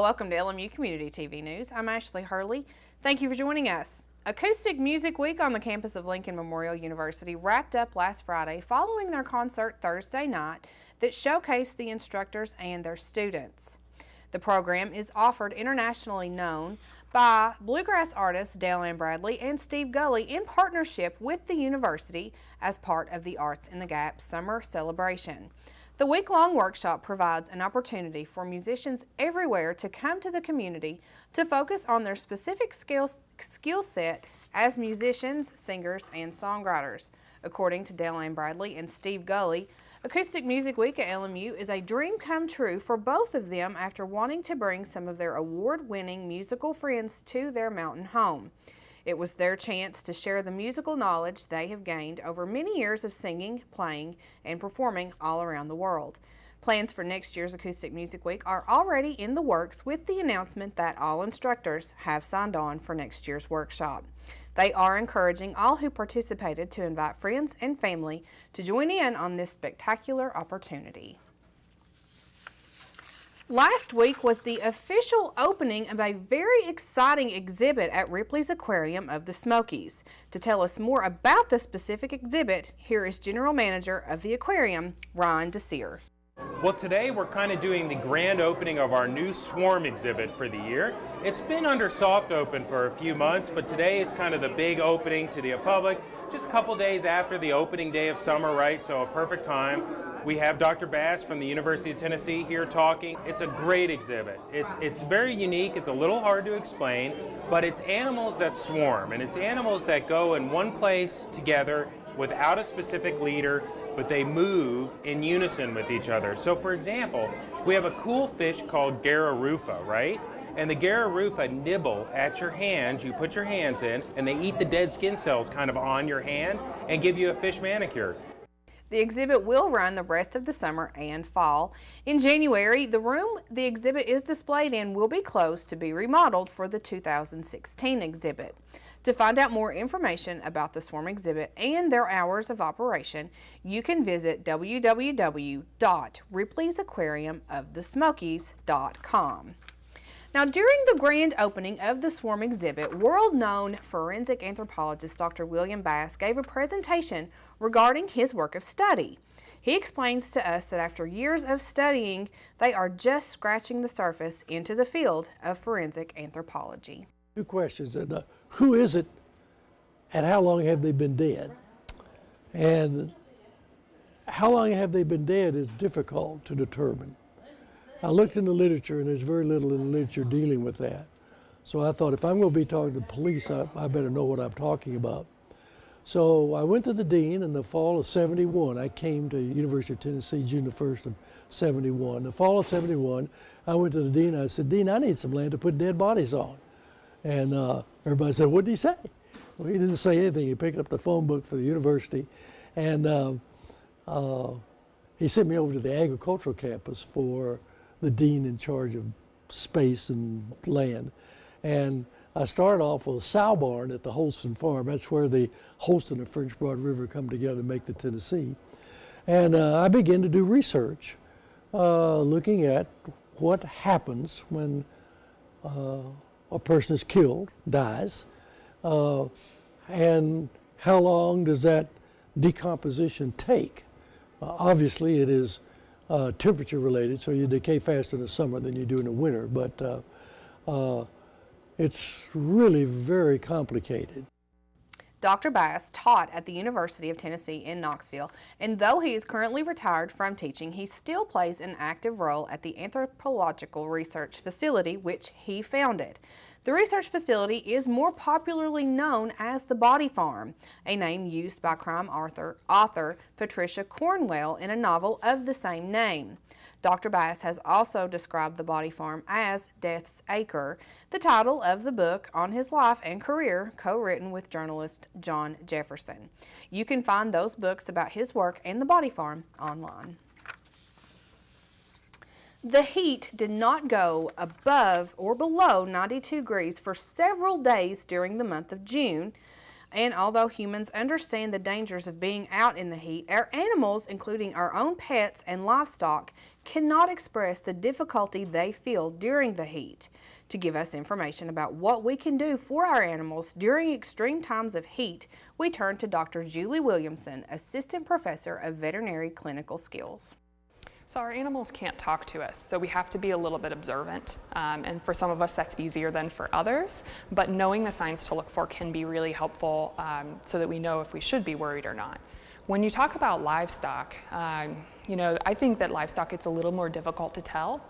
welcome to LMU Community TV News. I'm Ashley Hurley. Thank you for joining us. Acoustic Music Week on the campus of Lincoln Memorial University wrapped up last Friday following their concert Thursday night that showcased the instructors and their students. The program is offered internationally known by bluegrass artists Dale Ann Bradley and Steve Gully in partnership with the university as part of the Arts in the Gap Summer Celebration. The week-long workshop provides an opportunity for musicians everywhere to come to the community to focus on their specific skill set as musicians, singers, and songwriters. According to Dale Ann Bradley and Steve Gully, Acoustic Music Week at LMU is a dream come true for both of them after wanting to bring some of their award-winning musical friends to their mountain home. It was their chance to share the musical knowledge they have gained over many years of singing, playing, and performing all around the world. Plans for next year's Acoustic Music Week are already in the works with the announcement that all instructors have signed on for next year's workshop. They are encouraging all who participated to invite friends and family to join in on this spectacular opportunity. Last week was the official opening of a very exciting exhibit at Ripley's Aquarium of the Smokies. To tell us more about the specific exhibit, here is General Manager of the Aquarium, Ron Desir. Well, today we're kind of doing the grand opening of our new Swarm exhibit for the year. It's been under soft open for a few months, but today is kind of the big opening to the public, just a couple days after the opening day of summer, right? So a perfect time. We have Dr. Bass from the University of Tennessee here talking. It's a great exhibit. It's very unique. It's a little hard to explain, but it's animals that swarm, and it's animals that go in one place together without a specific leader, but they move in unison with each other. So for example, we have a cool fish called Gararufa, right? And the Gararufa nibble at your hands. You put your hands in, and they eat the dead skin cells kind of on your hand and give you a fish manicure. The exhibit will run the rest of the summer and fall. In January, the room the exhibit is displayed in will be closed to be remodeled for the 2016 exhibit. To find out more information about the Swarm exhibit and their hours of operation, you can visit www.ripleysaquariumofthesmokies.com. Now, during the grand opening of the Swarm exhibit, world-known forensic anthropologist Dr. William Bass gave a presentation regarding his work of study. He explains to us that after years of studying, they are just scratching the surface into the field of forensic anthropology. Two questions. Who is it and how long have they been dead? And how long have they been dead is difficult to determine. I looked in the literature, and there's very little in the literature dealing with that. So I thought, if I'm going to be talking to the police, I better know what I'm talking about. So I went to the dean in the fall of '71. I came to University of Tennessee June the 1st of '71. The fall of '71, I went to the dean and I said, "Dean, I need some land to put dead bodies on." And everybody said, "What did he say?" Well, he didn't say anything. He picked up the phone book for the university, and he sent me over to the agricultural campus for the dean in charge of space and land. And I started off with a sow barn at the Holston Farm. That's where the Holston and French Broad River come together to make the Tennessee. And I began to do research, looking at what happens when a person is killed, dies, and how long does that decomposition take? Obviously, it is temperature related, so you decay faster in the summer than you do in the winter, but it's really very complicated. Dr. Bass taught at the University of Tennessee in Knoxville, and though he is currently retired from teaching, he still plays an active role at the Anthropological Research Facility, which he founded. The research facility is more popularly known as the Body Farm, a name used by crime author Patricia Cornwell in a novel of the same name. Dr. Bass has also described the Body Farm as Death's Acre, the title of the book on his life and career, co-written with journalist John Jefferson. You can find those books about his work and the Body Farm online. The heat did not go above or below 92 degrees for several days during the month of June, And although humans understand the dangers of being out in the heat, our animals, including our own pets and livestock, cannot express the difficulty they feel during the heat. To give us information about what we can do for our animals during extreme times of heat, we turn to Dr. Julie Williamson, Assistant Professor of Veterinary Clinical Skills. So our animals can't talk to us, so we have to be a little bit observant. And for some of us that's easier than for others, but knowing the signs to look for can be really helpful so that we know if we should be worried or not. When you talk about livestock, I think that livestock, it's a little more difficult to tell.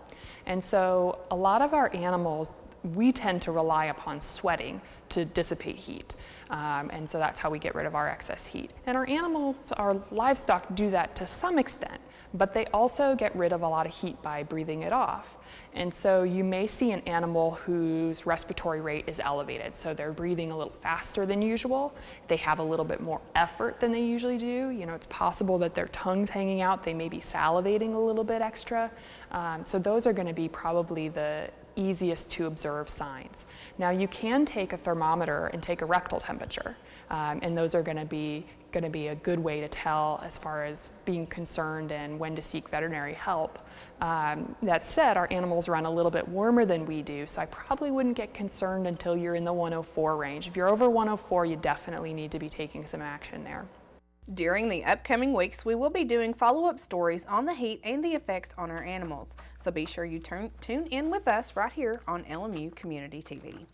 And so a lot of our animals, we tend to rely upon sweating to dissipate heat. And so that's how we get rid of our excess heat. And our livestock do that to some extent, but they also get rid of a lot of heat by breathing it off. And so you may see an animal whose respiratory rate is elevated. So they're breathing a little faster than usual. They have a little bit more effort than they usually do. It's possible that their tongue's hanging out. They may be salivating a little bit extra. So those are going to be probably the easiest to observe signs. Now you can take a thermometer and take a rectal temperature, and those are going to be a good way to tell as far as being concerned and when to seek veterinary help. That said, our animals run a little bit warmer than we do, so I probably wouldn't get concerned until you're in the 104 range. If you're over 104, you definitely need to be taking some action there. During the upcoming weeks, we will be doing follow-up stories on the heat and the effects on our animals. So be sure you tune in with us right here on LMU Community TV.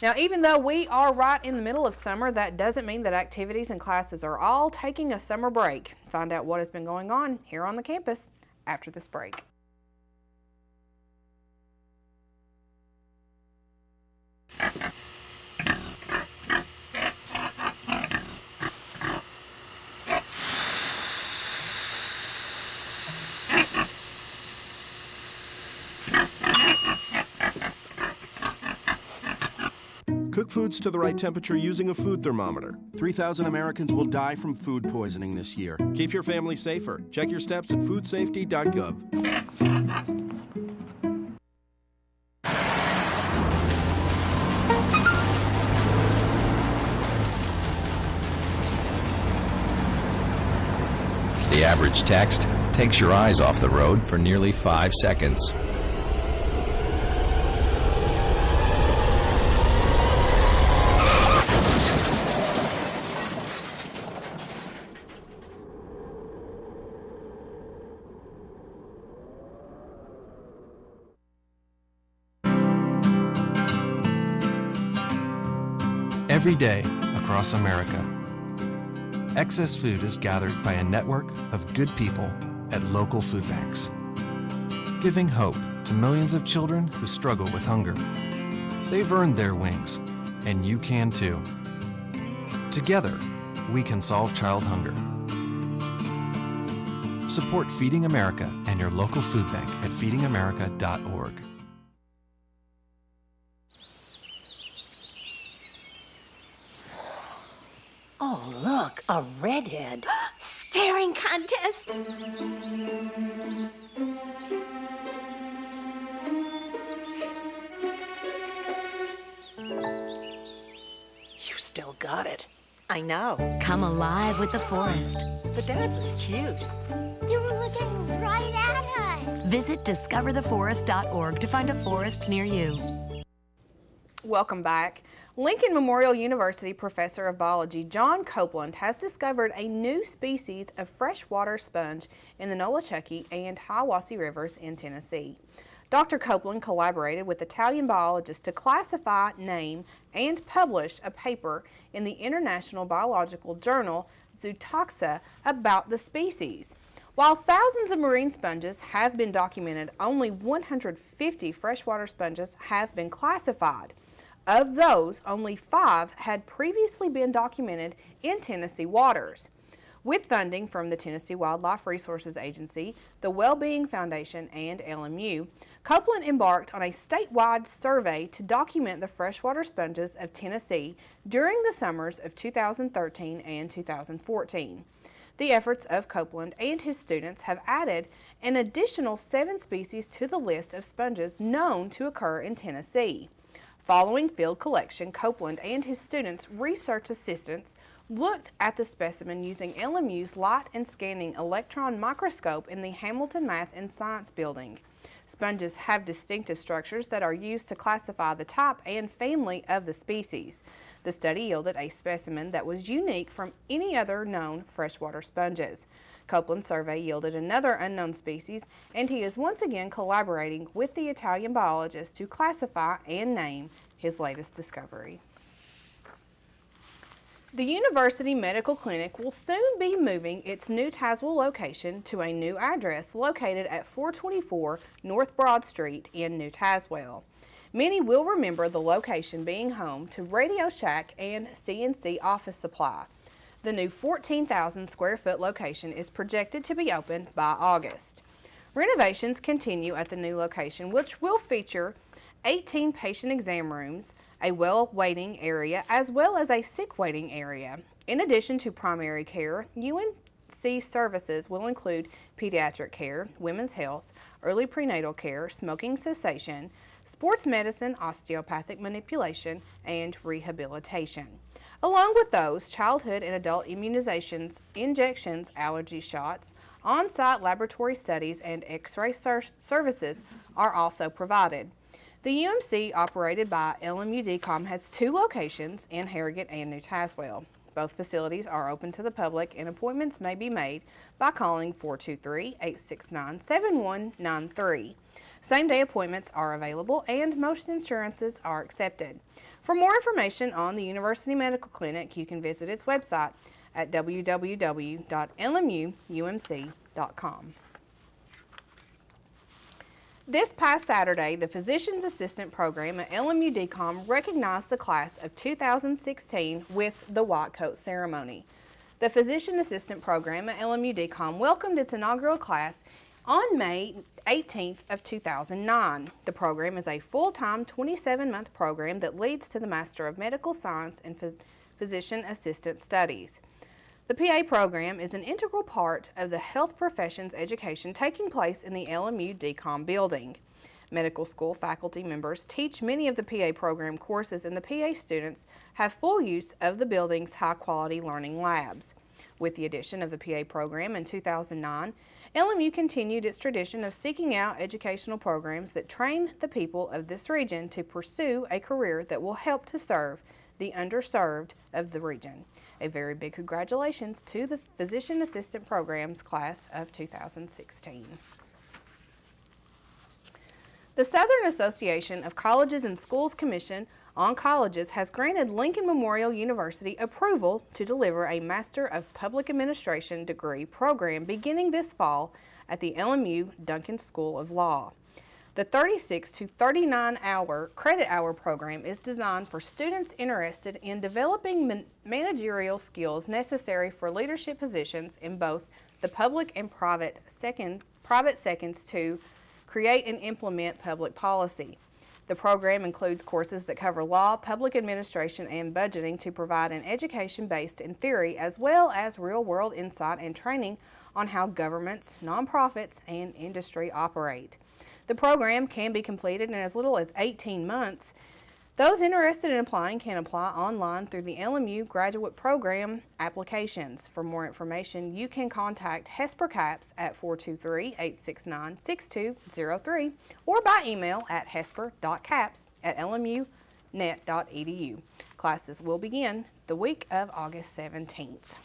Now, even though we are right in the middle of summer, that doesn't mean that activities and classes are all taking a summer break. Find out what has been going on here on the campus after this break. Cook foods to the right temperature using a food thermometer. 3,000 Americans will die from food poisoning this year. Keep your family safer. Check your steps at foodsafety.gov. The average text takes your eyes off the road for nearly 5 seconds. Every day across America, excess food is gathered by a network of good people at local food banks, giving hope to millions of children who struggle with hunger. They've earned their wings, and you can too. Together, we can solve child hunger. Support Feeding America and your local food bank at feedingamerica.org. Oh, look, a redhead. Staring contest. You still got it. I know. Come alive with the forest. The dad was cute. You were looking right at us. Visit discovertheforest.org to find a forest near you. Welcome back. Lincoln Memorial University Professor of Biology John Copeland has discovered a new species of freshwater sponge in the Nolichucky and Hiwassee Rivers in Tennessee. Dr. Copeland collaborated with Italian biologists to classify, name, and publish a paper in the International Biological Journal Zootoxa about the species. While thousands of marine sponges have been documented, only 150 freshwater sponges have been classified. Of those, only 5 had previously been documented in Tennessee waters. With funding from the Tennessee Wildlife Resources Agency, the Wellbeing Foundation, and LMU, Copeland embarked on a statewide survey to document the freshwater sponges of Tennessee during the summers of 2013 and 2014. The efforts of Copeland and his students have added an additional 7 species to the list of sponges known to occur in Tennessee. Following field collection, Copeland and his students, research assistants, looked at the specimen using LMU's light and scanning electron microscope in the Hamilton Math and Science Building. Sponges have distinctive structures that are used to classify the type and family of the species. The study yielded a specimen that was unique from any other known freshwater sponges. Copeland's survey yielded another unknown species, and he is once again collaborating with the Italian biologist to classify and name his latest discovery. The University Medical Clinic will soon be moving its new Tazewell location to a new address located at 424 North Broad Street in New Tazewell. Many will remember the location being home to Radio Shack and CNC Office Supply. The new 14,000 square foot location is projected to be open by August. Renovations continue at the new location, which will feature 18 patient exam rooms, a well waiting area, as well as a sick waiting area. In addition to primary care, UNC services will include pediatric care, women's health, early prenatal care, smoking cessation, sports medicine, osteopathic manipulation, and rehabilitation. Along with those, childhood and adult immunizations, injections, allergy shots, on-site laboratory studies, and X-ray services are also provided. The UMC, operated by LMU-DCOM, has 2 locations in Harrogate and New Tazewell. Both facilities are open to the public, and appointments may be made by calling 423-869-7193. Same-day appointments are available, and most insurances are accepted. For more information on the University Medical Clinic, you can visit its website at www.lmuumc.com. This past Saturday, the Physician's Assistant Program at LMU-DCOM recognized the class of 2016 with the White Coat Ceremony. The Physician Assistant Program at LMU-DCOM welcomed its inaugural class on May 18th of 2009. The program is a full-time 27-month program that leads to the Master of Medical Science and Physician Assistant Studies. The PA program is an integral part of the health professions education taking place in the LMU-DCOM building. Medical school faculty members teach many of the PA program courses, and the PA students have full use of the building's high-quality learning labs. With the addition of the PA program in 2009, LMU continued its tradition of seeking out educational programs that train the people of this region to pursue a career that will help to serve the underserved of the region. A very big congratulations to the Physician Assistant Programs class of 2016. The Southern Association of Colleges and Schools Commission on Colleges has granted Lincoln Memorial University approval to deliver a Master of Public Administration degree program beginning this fall at the LMU Duncan School of Law. The 36 to 39-hour credit hour program is designed for students interested in developing managerial skills necessary for leadership positions in both the public and private seconds to create and implement public policy. The program includes courses that cover law, public administration, and budgeting to provide an education based in theory, as well as real-world insight and training on how governments, nonprofits, and industry operate. The program can be completed in as little as 18 months. Those interested in applying can apply online through the LMU Graduate Program applications. For more information, you can contact Hesper Caps at 423-869-6203 or by email at hesper.caps@lmunet.edu. Classes will begin the week of August 17th.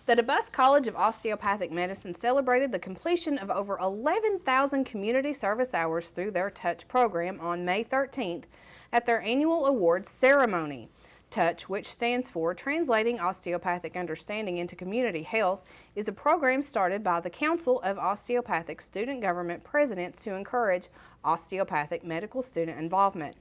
The DeBus College of Osteopathic Medicine celebrated the completion of over 11,000 community service hours through their TOUCH program on May 13th at their annual awards ceremony. TOUCH, which stands for Translating Osteopathic Understanding into Community Health, is a program started by the Council of Osteopathic Student Government Presidents to encourage osteopathic medical student involvement.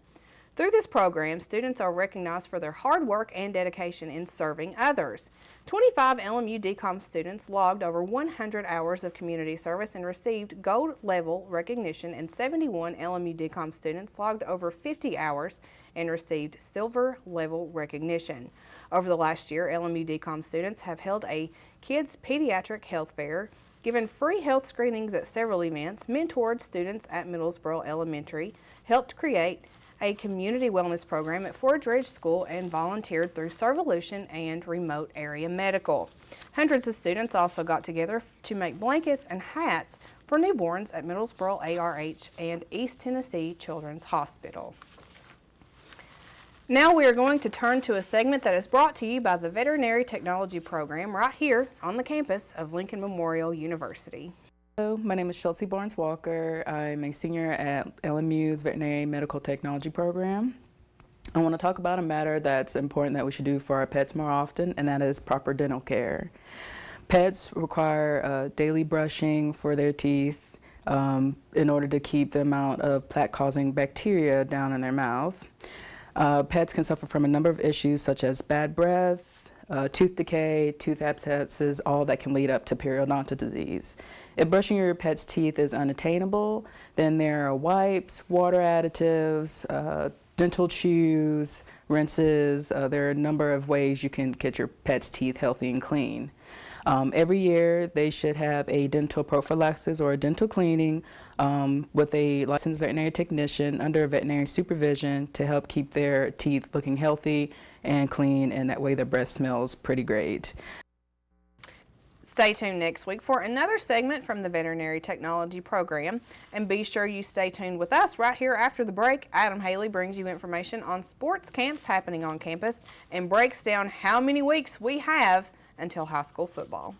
Through this program, students are recognized for their hard work and dedication in serving others. 25 LMU-DCOM students logged over 100 hours of community service and received gold level recognition, and 71 LMU-DCOM students logged over 50 hours and received silver level recognition. Over the last year, LMU-DCOM students have held a kids pediatric health fair, given free health screenings at several events, mentored students at Middlesboro Elementary, helped create a community wellness program at Forge Ridge School, and volunteered through Servolution and Remote Area Medical. Hundreds of students also got together to make blankets and hats for newborns at Middlesboro ARH and East Tennessee Children's Hospital. Now we are going to turn to a segment that is brought to you by the Veterinary Technology Program right here on the campus of Lincoln Memorial University. Hello, my name is Chelsea Barnes-Walker. I'm a senior at LMU's Veterinary Medical Technology Program. I want to talk about a matter that's important that we should do for our pets more often, and that is proper dental care. Pets require daily brushing for their teeth in order to keep the amount of plaque-causing bacteria down in their mouth. Pets can suffer from a number of issues such as bad breath, tooth decay, tooth abscesses, all that can lead up to periodontal disease. If brushing your pet's teeth is unattainable, then there are wipes, water additives, dental chews, rinses. There are a number of ways you can get your pet's teeth healthy and clean. Every year they should have a dental prophylaxis or a dental cleaning with a licensed veterinary technician under veterinary supervision to help keep their teeth looking healthy and clean, and that way their breath smells pretty great. Stay tuned next week for another segment from the Veterinary Technology Program, and be sure you stay tuned with us right here after the break. Adam Haley brings you information on sports camps happening on campus and breaks down how many weeks we have until high school football.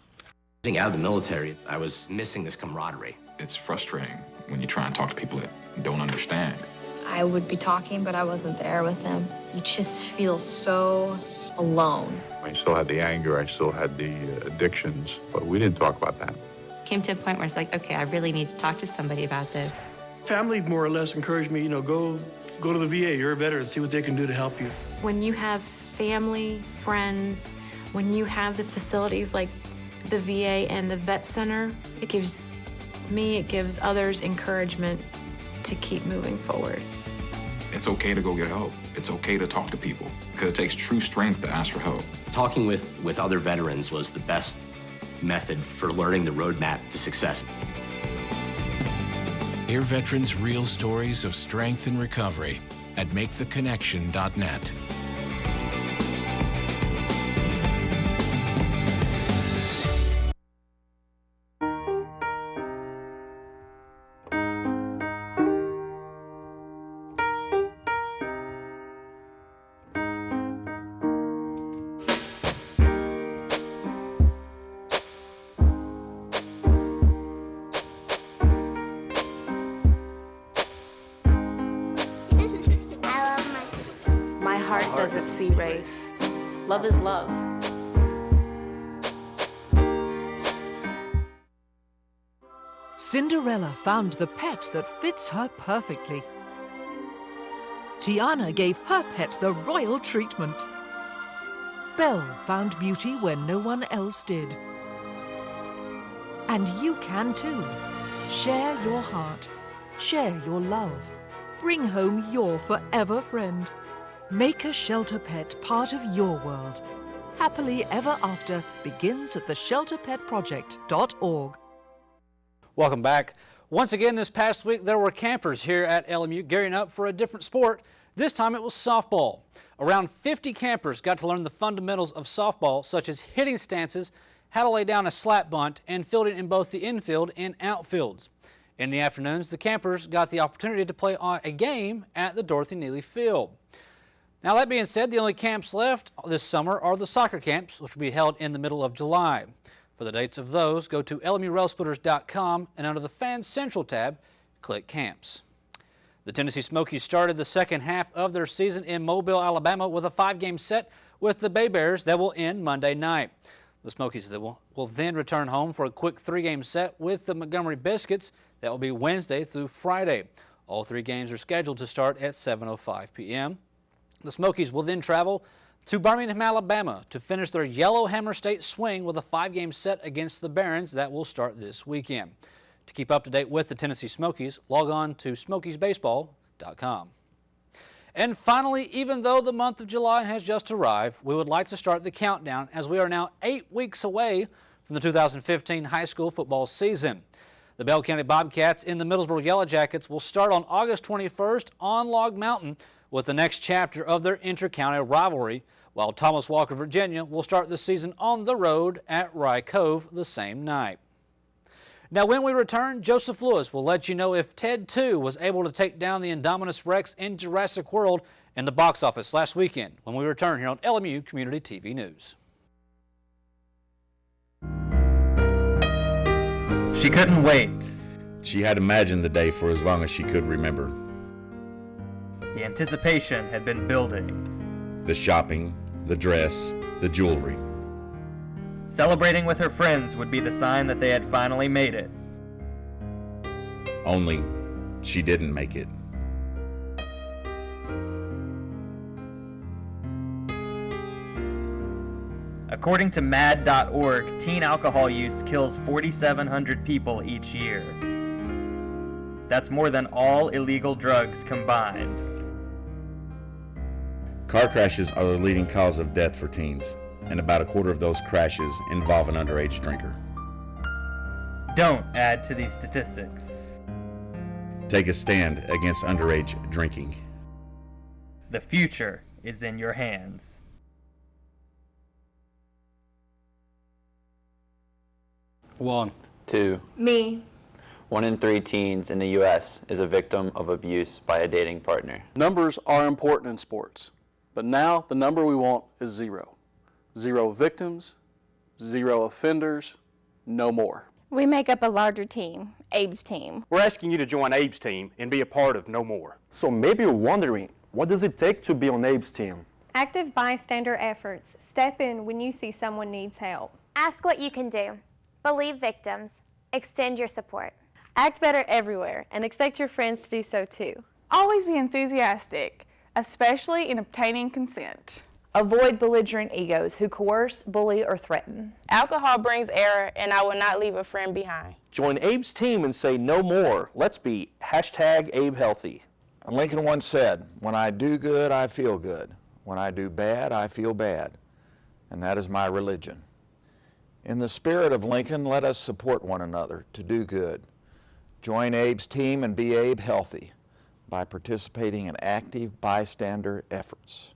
Getting out of the military, I was missing this camaraderie. It's frustrating when you try and talk to people that don't understand. I would be talking, but I wasn't there with them. You just feel so alone. I still had the anger, I still had the addictions, but we didn't talk about that. Came to a point where it's like, okay, I really need to talk to somebody about this. Family more or less encouraged me, go to the VA, you're a veteran, see what they can do to help you. When you have family, friends, when you have the facilities like the VA and the vet center, it gives me, it gives others encouragement to keep moving forward. It's okay to go get help. It's okay to talk to people, because it takes true strength to ask for help. Talking with other veterans was the best method for learning the roadmap to success. Hear veterans' real stories of strength and recovery at maketheconnection.net. Doesn't see race. Love is love. Cinderella found the pet that fits her perfectly. Tiana gave her pet the royal treatment. Belle found beauty where no one else did. And you can too. Share your heart. Share your love. Bring home your forever friend. Make a shelter pet part of your world. Happily Ever After begins at theshelterpetproject.org. Welcome back. Once again this past week there were campers here at LMU gearing up for a different sport. This time it was softball. Around 50 campers got to learn the fundamentals of softball, such as hitting stances, how to lay down a slap bunt, and fielding in both the infield and outfields. In the afternoons, the campers got the opportunity to play a game at the Dorothy Neely Field. Now, that being said, the only camps left this summer are the soccer camps, which will be held in the middle of July. For the dates of those, go to LMURailsplitters.com and under the Fans Central tab, click Camps. The Tennessee Smokies started the second half of their season in Mobile, Alabama with a 5-game set with the Bay Bears that will end Monday night. The Smokies will then return home for a quick 3-game set with the Montgomery Biscuits that will be Wednesday through Friday. All 3 games are scheduled to start at 7:05 p.m. The Smokies will then travel to Birmingham, Alabama to finish their Yellowhammer State swing with a 5-game set against the Barons that will start this weekend. To keep up to date with the Tennessee Smokies, log on to SmokiesBaseball.com. And finally, even though the month of July has just arrived, we would like to start the countdown as we are now 8 weeks away from from the 2015 high school football season. The Bell County Bobcats in the Middlesboro Yellow Jackets will start on August 21st on Log Mountain with the next chapter of their inter-county rivalry, while Thomas Walker, Virginia will start the season on the road at Rye Cove the same night. Now, when we return, Joseph Lewis will let you know if Ted 2 was able to take down the Indominus Rex in Jurassic World in the box office last weekend, when we return here on LMU Community TV News. She couldn't wait. She had imagined the day for as long as she could remember. The anticipation had been building. The shopping, the dress, the jewelry. Celebrating with her friends would be the sign that they had finally made it. Only she didn't make it. According to MAD.org, teen alcohol use kills 4,700 people each year. That's more than all illegal drugs combined. Car crashes are the leading cause of death for teens, and about a quarter of those crashes involve an underage drinker. Don't add to these statistics. Take a stand against underage drinking. The future is in your hands. One. Two. Me. 1 in 3 teens in the U.S. is a victim of abuse by a dating partner. Numbers are important in sports, but now the number we want is 0. 0 victims, 0 offenders, no more. We make up a larger team, Abe's team. We're asking you to join Abe's team and be a part of No More. So maybe you're wondering, what does it take to be on Abe's team? Active bystander efforts. Step in when you see someone needs help. Ask what you can do. Believe victims. Extend your support. Act better everywhere and expect your friends to do so too. Always be enthusiastic, especially in obtaining consent. Avoid belligerent egos who coerce, bully, or threaten. Alcohol brings error, and I will not leave a friend behind. Join Abe's team and say no more. Let's be #AbeHealthy. Lincoln once said, "When I do good, I feel good. When I do bad, I feel bad. And that is my religion." In the spirit of Lincoln, let us support one another to do good. Join Abe's team and be Abe healthy by participating in active bystander efforts.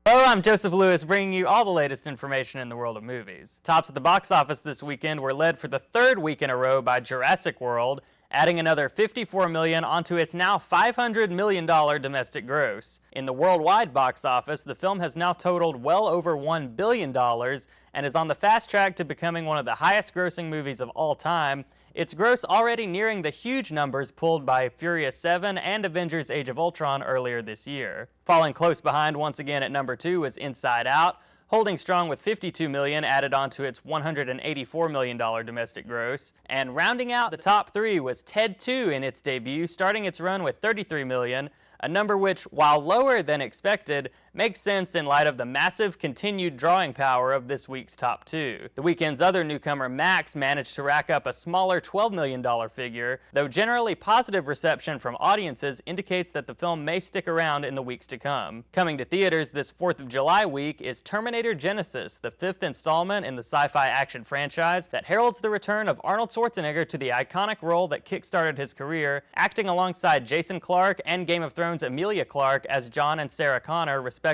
Hello, I'm Joseph Lewis, bringing you all the latest information in the world of movies. Tops at the box office this weekend were led for the 3rd week in a row by Jurassic World, adding another $54 million onto its now $500 million domestic gross. In the worldwide box office, the film has now totaled well over $1 billion and is on the fast track to becoming one of the highest-grossing movies of all time, its gross already nearing the huge numbers pulled by Furious 7 and Avengers Age of Ultron earlier this year. Falling close behind once again at number 2 was Inside Out, holding strong with $52 million added onto its $184 million domestic gross. And rounding out the top 3 was Ted 2 in its debut, starting its run with $33 million, a number which, while lower than expected, makes sense in light of the massive continued drawing power of this week's top 2. The weekend's other newcomer, Max, managed to rack up a smaller $12 million figure, though generally positive reception from audiences indicates that the film may stick around in the weeks to come. Coming to theaters this 4th of July week is Terminator Genesis, the 5th installment in the sci-fi action franchise that heralds the return of Arnold Schwarzenegger to the iconic role that kick-started his career, acting alongside Jason Clarke and Game of Thrones' Emilia Clarke as John and Sarah Connor, respectively.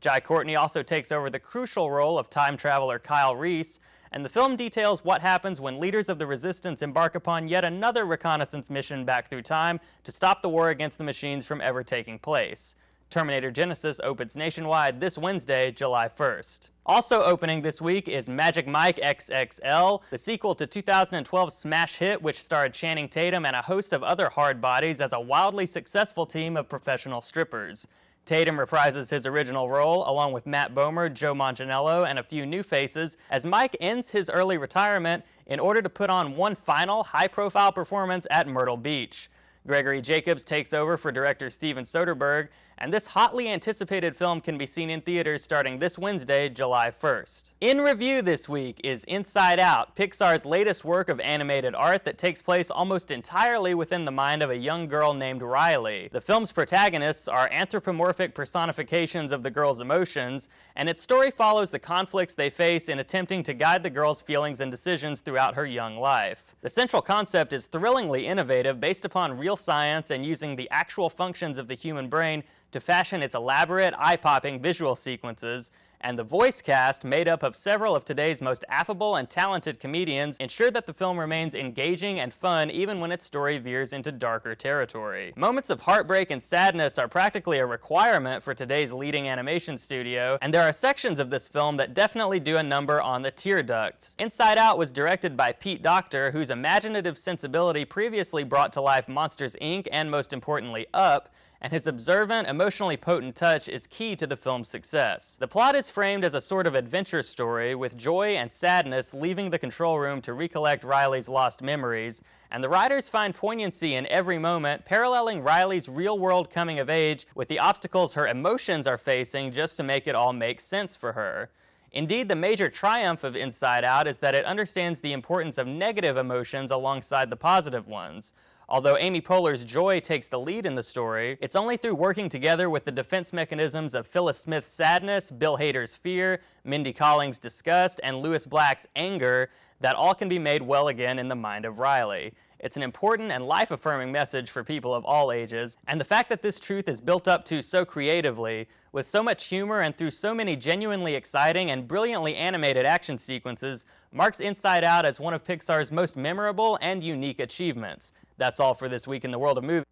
Jai Courtney also takes over the crucial role of time traveler Kyle Reese, and the film details what happens when leaders of the Resistance embark upon yet another reconnaissance mission back through time to stop the war against the machines from ever taking place. Terminator Genesis opens nationwide this Wednesday, July 1st. Also opening this week is Magic Mike XXL, the sequel to 2012's smash hit which starred Channing Tatum and a host of other hard bodies as a wildly successful team of professional strippers. Tatum reprises his original role along with Matt Bomer, Joe Manganiello, and a few new faces as Mike ends his early retirement in order to put on one final high-profile performance at Myrtle Beach. Gregory Jacobs takes over for director Steven Soderbergh, and this hotly anticipated film can be seen in theaters starting this Wednesday, July 1st. In review this week is Inside Out, Pixar's latest work of animated art that takes place almost entirely within the mind of a young girl named Riley. The film's protagonists are anthropomorphic personifications of the girl's emotions, and its story follows the conflicts they face in attempting to guide the girl's feelings and decisions throughout her young life. The central concept is thrillingly innovative, based upon real science and using the actual functions of the human brain to fashion its elaborate, eye-popping visual sequences, and the voice cast, made up of several of today's most affable and talented comedians, ensure that the film remains engaging and fun even when its story veers into darker territory. Moments of heartbreak and sadness are practically a requirement for today's leading animation studio, and there are sections of this film that definitely do a number on the tear ducts. Inside Out was directed by Pete Docter, whose imaginative sensibility previously brought to life Monsters, Inc. and most importantly, Up, and his observant, emotionally potent touch is key to the film's success. The plot is framed as a sort of adventure story, with joy and sadness leaving the control room to recollect Riley's lost memories, and the writers find poignancy in every moment, paralleling Riley's real-world coming of age with the obstacles her emotions are facing just to make it all make sense for her. Indeed, the major triumph of Inside Out is that it understands the importance of negative emotions alongside the positive ones. Although Amy Poehler's joy takes the lead in the story, it's only through working together with the defense mechanisms of Phyllis Smith's sadness, Bill Hader's fear, Mindy Collins' disgust, and Lewis Black's anger that all can be made well again in the mind of Riley. It's an important and life-affirming message for people of all ages, and the fact that this truth is built up to so creatively, with so much humor and through so many genuinely exciting and brilliantly animated action sequences, marks Inside Out as one of Pixar's most memorable and unique achievements. That's all for this week in the world of movies.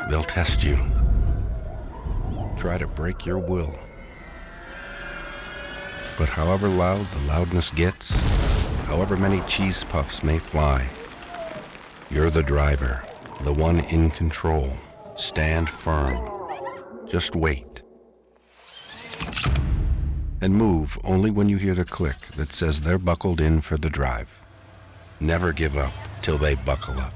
They'll test you. Try to break your will. But however loud the loudness gets, however many cheese puffs may fly, you're the driver, the one in control. Stand firm. Just wait. And move only when you hear the click that says they're buckled in for the drive. Never give up till they buckle up.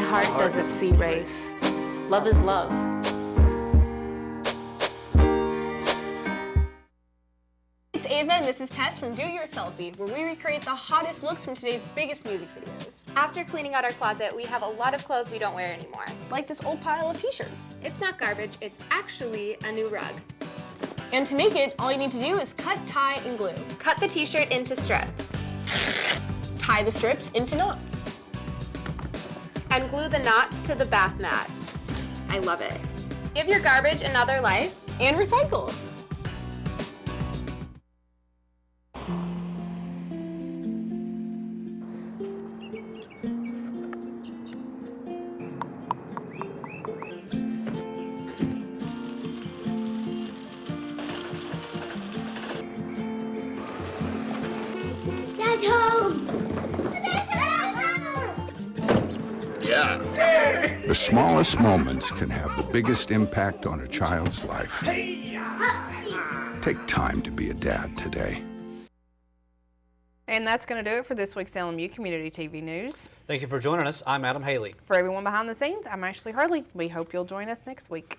Heart doesn't see race. Love is love. It's Ava and this is Tess from Do Your Selfie, where we recreate the hottest looks from today's biggest music videos. After cleaning out our closet, we have a lot of clothes we don't wear anymore. Like this old pile of t-shirts. It's not garbage, it's actually a new rug. And to make it, all you need to do is cut, tie, and glue. Cut the t-shirt into strips. Tie the strips into knots. And glue the knots to the bath mat. I love it. Give your garbage another life. And recycle. Dad's home! The smallest moments can have the biggest impact on a child's life. Take time to be a dad today. And that's going to do it for this week's LMU Community TV News. Thank you for joining us. I'm Adam Haley. For everyone behind the scenes, I'm Ashley Hurley. We hope you'll join us next week.